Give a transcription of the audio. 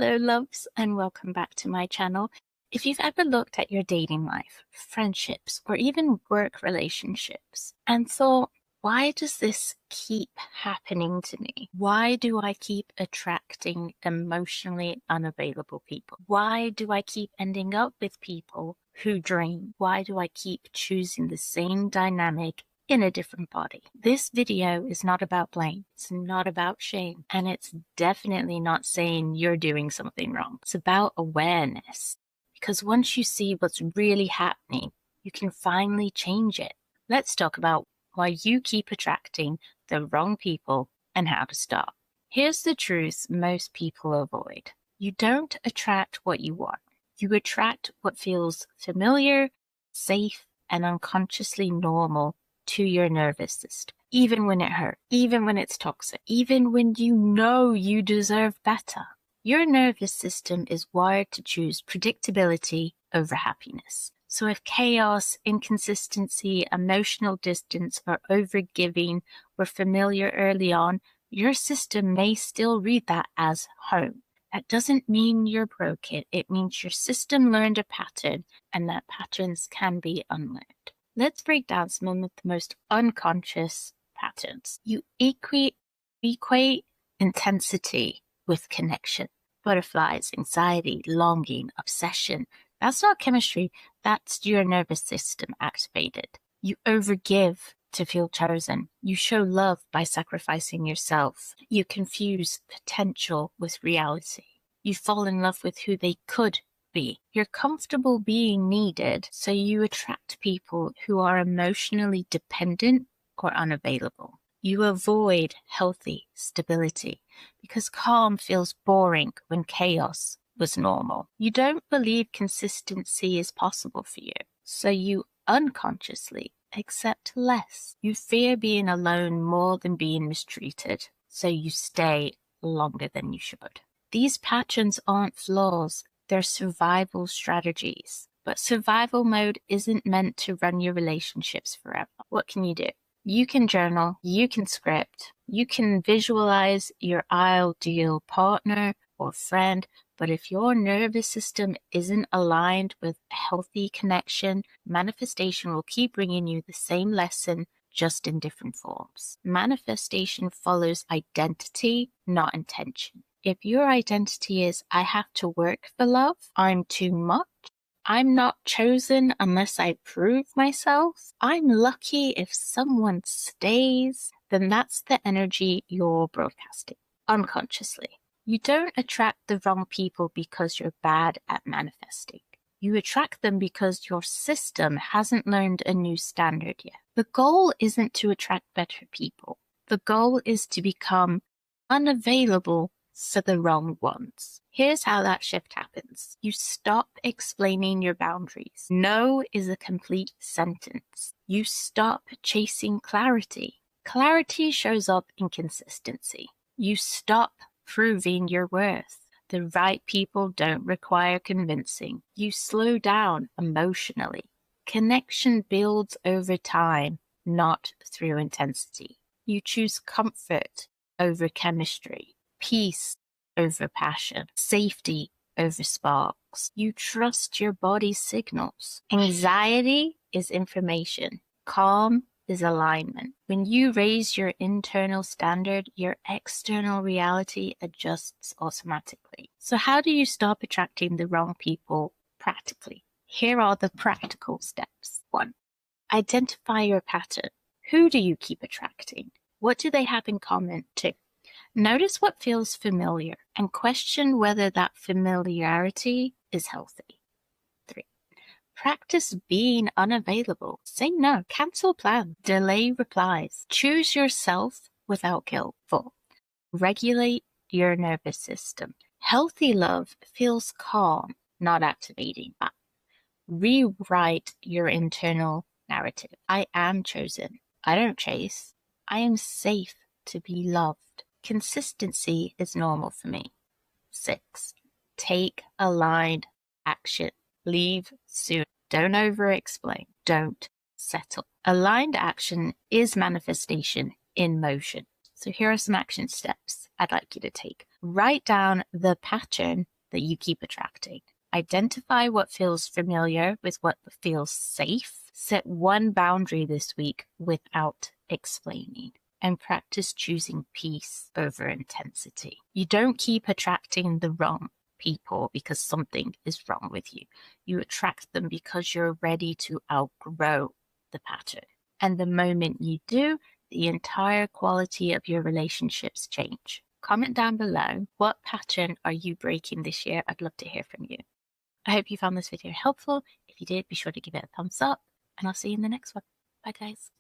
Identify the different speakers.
Speaker 1: Hello, loves, and welcome back to my channel. If you've ever looked at your dating life, friendships, or even work relationships and thought, why does this keep happening to me? Why do I keep attracting emotionally unavailable people? Why do I keep ending up with people who drain? Why do I keep choosing the same dynamic in a different body? This video is not about blame. It's not about shame. And it's definitely not saying you're doing something wrong. It's about awareness. Because once you see what's really happening, you can finally change it. Let's talk about why you keep attracting the wrong people and how to stop. Here's the truth most people avoid. You don't attract what you want. You attract what feels familiar, safe, and unconsciously normal to your nervous system, even when it hurts, even when it's toxic, even when you know you deserve better. Your nervous system is wired to choose predictability over happiness. So if chaos, inconsistency, emotional distance, or overgiving were familiar early on, your system may still read that as home. That doesn't mean you're broken. It means your system learned a pattern, and that patterns can be unlearned. Let's break down some of the most unconscious patterns. You equate intensity with connection. Butterflies, anxiety, longing, obsession. That's not chemistry. That's your nervous system activated. You overgive to feel chosen. You show love by sacrificing yourself. You confuse potential with reality. You fall in love with who they could be. You're comfortable being needed, so you attract people who are emotionally dependent or unavailable. You avoid healthy stability because calm feels boring when chaos was normal. You don't believe consistency is possible for you, so you unconsciously accept less. You fear being alone more than being mistreated, so you stay longer than you should. These patterns aren't flaws. They're survival strategies. But survival mode isn't meant to run your relationships forever. What can you do? You can journal, you can script, you can visualize your ideal partner or friend, but if your nervous system isn't aligned with a healthy connection, manifestation will keep bringing you the same lesson, just in different forms. Manifestation follows identity, not intention. If your identity is, I have to work for love, I'm too much, I'm not chosen unless I prove myself, I'm lucky if someone stays, then that's the energy you're broadcasting unconsciously. You don't attract the wrong people because you're bad at manifesting. You attract them because your system hasn't learned a new standard yet. The goal isn't to attract better people. The goal is to become unavailable for the wrong ones. Here's how that shift happens. You stop explaining your boundaries. No is a complete sentence. You stop chasing clarity. Clarity shows up in consistency. You stop proving your worth. The right people don't require convincing. You slow down emotionally. Connection builds over time, not through intensity. You choose comfort over chemistry, peace over passion, safety over sparks. You trust your body's signals. Anxiety is information. Calm is alignment. When you raise your internal standard, your external reality adjusts automatically. So how do you stop attracting the wrong people practically? Here are the practical steps. 1. Identify your pattern. Who do you keep attracting? What do they have in common? 2. Notice what feels familiar and question whether that familiarity is healthy. 3. Practice being unavailable. Say no. Cancel plans. Delay replies. Choose yourself without guilt. 4. Regulate your nervous system. Healthy love feels calm, not activating. 5. Rewrite your internal narrative. I am chosen. I don't chase. I am safe to be loved. Consistency is normal for me. 6. Take aligned action. Leave soon. Don't over-explain. Don't settle. Aligned action is manifestation in motion. So here are some action steps I'd like you to take. Write down the pattern that you keep attracting. Identify what feels familiar with what feels safe. Set one boundary this week without explaining. And practice choosing peace over intensity. You don't keep attracting the wrong people because something is wrong with you. You attract them because you're ready to outgrow the pattern. And the moment you do, the entire quality of your relationships change. Comment down below, what pattern are you breaking this year? I'd love to hear from you. I hope you found this video helpful. If you did, be sure to give it a thumbs up, and I'll see you in the next one. Bye, guys.